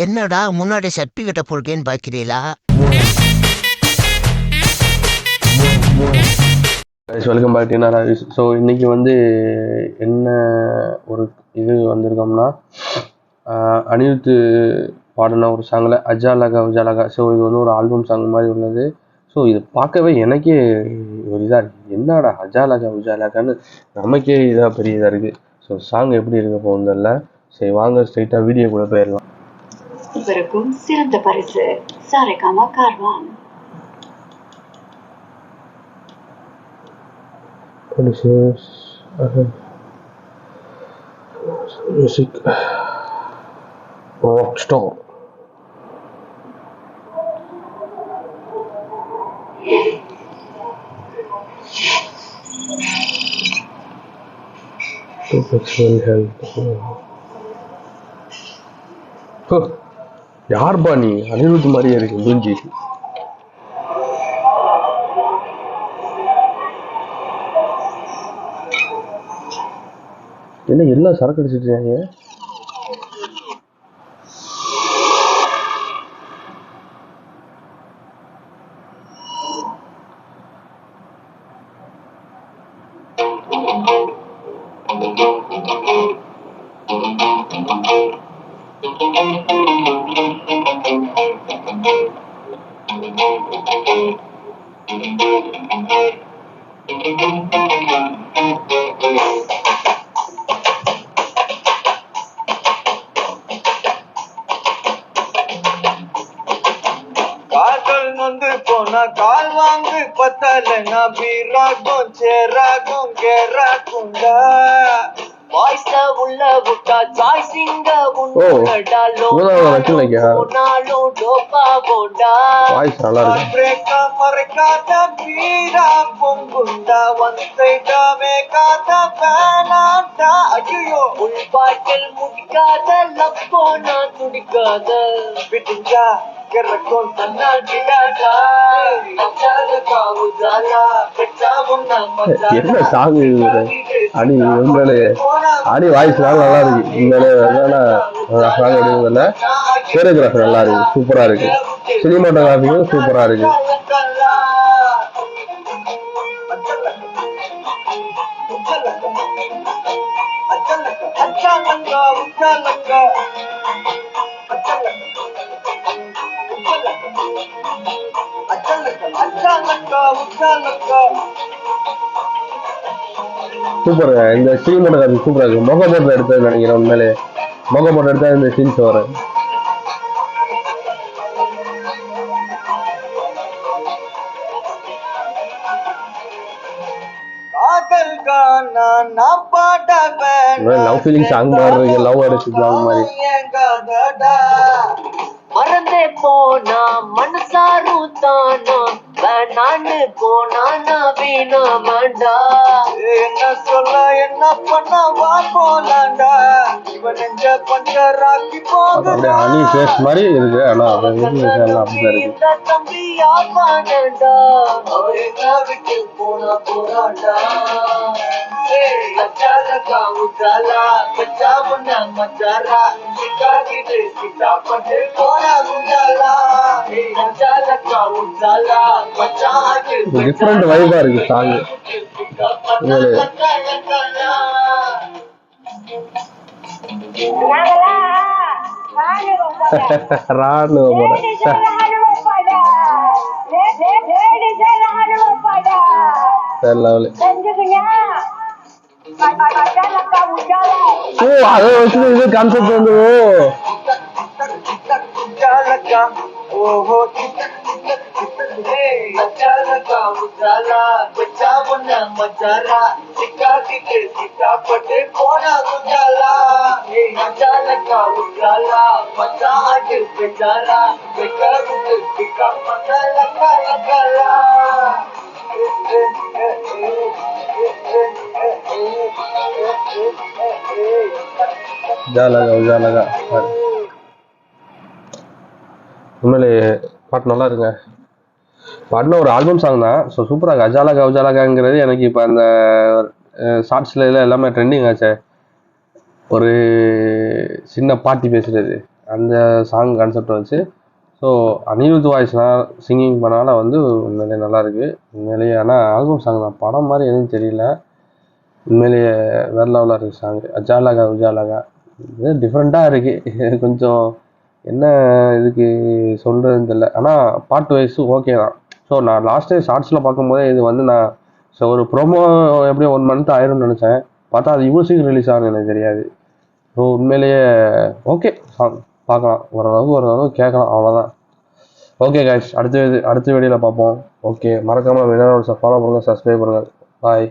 என்னடா முன்னாடி சர்டிஃபிகேட்டை போடுறேன்னு பார்க்கிறீங்களா? Welcome back to Rajesh. So இன்றைக்கி வந்து என்ன ஒரு இது வந்திருக்கோம்னா, அனிருத் பாடின ஒரு சாங்கில் அஜாலகா உஜாலகா. ஸோ இது வந்து ஒரு ஆல்பம் சாங் மாதிரி உள்ளது. ஸோ இது பார்க்கவே எனக்கே ஒரு இதாக இருக்குது, என்னடா அஜாலகா உஜாலகான்னு நமக்கே இதாக பெரிய இதாக இருக்குது. ஸோ சாங் எப்படி இருக்க போகுதில்ல. சரி வாங்க ஸ்ட்ரைட்டாக வீடியோ கூட போயிடலாம். இவருக்கும் சிறந்த பரிசு சாரேகாமா கார்வான். Music Rockstar. யார்பா நீ? அனிருத் மாதிரியே இருக்கு மூஞ்சி. என்ன எல்லாம் சரக்கு அடிச்சிட்டு காதல் நொந்து போனா கால் வாங்கு பத்தலனா பீராகும் சேராகும் கேராகுண்டா வாய்ஸ உள்ள விட்டா சாய்ஸிங்க உன்னடா லோனாலும் டோப்பா போண்டா வாய்ஸ் நல்லா இருக்கு. பிரேக்க மறக்காத பீரா பொங்குண்டா ஒன் சைடாமே காத வேணாண்டா. ஐயோ உள் பாட்டில் முடிக்காத லவ் போனா துடிக்காத விட்டுண்டா கரக்கும் தன்னால் விடாதா. என்ன சாங் அணி உண்மையிலே அணி வாய்ஸ் நல்லா இருக்கு. உண்மையிலே சாங் எடுக்கிறதுல கோரியோகிராஃபி நல்லா இருக்கு, சூப்பரா இருக்கு. சினிமாட்டோகிராஃபியும் சூப்பரா இருக்கு. சூப்பர். இந்த சினிமாட்டோகிராஃபி சூப்பரா இருக்கு. மொக போட்டு எடுத்தது நினைக்கிறேன். உண்மையிலே மொக போட்டு எடுத்தா இந்த சீன்ஸ் வர லவ் ஃபீலிங் சாங் மாதிரி இருக்கு. லவ் அடிச்சு சாங் மாதிரி மறந்தே போனா மனசாரும் தானா வேணான்னு போனா வீணா மாண்டா. என்ன சொல்ல என்ன பண்ண வா போலாண்டா இவன் நெஞ்ச பஞ்சராக்கி போக அணி பேஸ் மாதிரி இருக்கு. ஆனா அப்படிதான் இருக்கு. தம்பியா பாண்டா அவர் என்ன விட்டு போனா போறாண்டா. அச்சாலக்கா உச்சாலா பச்சா முன்ன மச்சாரா சிக்காக்கிட்டு சிக்காப்பட்டு போனா குஞ்சாலா. அச்சாலக்கா உச்சாலா பச்சா டிஃப்ரெண்ட் வைபா இருக்கு சாங். ராணுவ அதை வச்சு இது கான்செப்ட் வந்து ஓஹோ அச்சாலக்கா உச்சாலா பச்சா முன்ன மச்சாரா சிக்காக்கிட்டு சிக்காப்பட்டு போனா குஞ்சாலா. அச்சாலக்கா உச்சாலா பச்சா ஆட்டு பெச்சாரா பெக்காருக்கு சிக்கா மசாலக்கா லக்கலா. ஜாலகா ஜாலகா உண்மையிலே பாட்டு நல்லா இருங்க. பாடின ஒரு ஆல்பம் சாங் தான். ஸோ சூப்பராக அஜாலகா உஜாலகாங்கிறது எனக்கு இப்போ அந்த ஷார்ட்ஸில் எல்லாமே ட்ரெண்டிங் ஆச்சே. ஒரு சின்ன பாட்டி பேசுகிறது அந்த சாங் கான்செப்ட் வச்சு. ஸோ அனிருத் வாய்ஸ்லாம் சிங்கிங் பண்ணால வந்து உண்மையிலேயே நல்லாயிருக்கு உண்மையிலேயே. ஆனால் ஆல்பம் சாங் தான், படம் மாதிரி எதுவும் தெரியல. உண்மையிலேயே வேறு லெவலாக இருக்குது சாங். அஜாலகா உஜாலகா இது டிஃப்ரெண்ட்டாக இருக்குது. கொஞ்சம் என்ன இதுக்கு சொல்கிறதுன்னு தெரியல. ஆனால் பாட்டு வைஸு ஓகே தான். ஸோ நான் லாஸ்ட் டைம் ஷார்ட்ஸில் பார்க்கும்போதே இது வந்து நான் ஒரு ப்ரோமோ எப்படியும் 1 month ஆயிரும்னு நினச்சேன். பார்த்தா அது இவ்வளோ சீக்கிரம் ரிலீஸ் ஆகுன்னு எனக்கு தெரியாது. ஸோ உண்மையிலேயே ஓகே சாங், பார்க்கலாம், ஓரளவுக்கு கேட்கலாம், அவ்வளோதான். ஓகே கைஸ், அடுத்த வீடியோவில் பார்ப்போம். ஓகே, மறக்காமல் வினோட ஃபாலோ பண்ணுங்கள், சப்ஸ்கிரைப் பண்ணுங்கள். பாய்.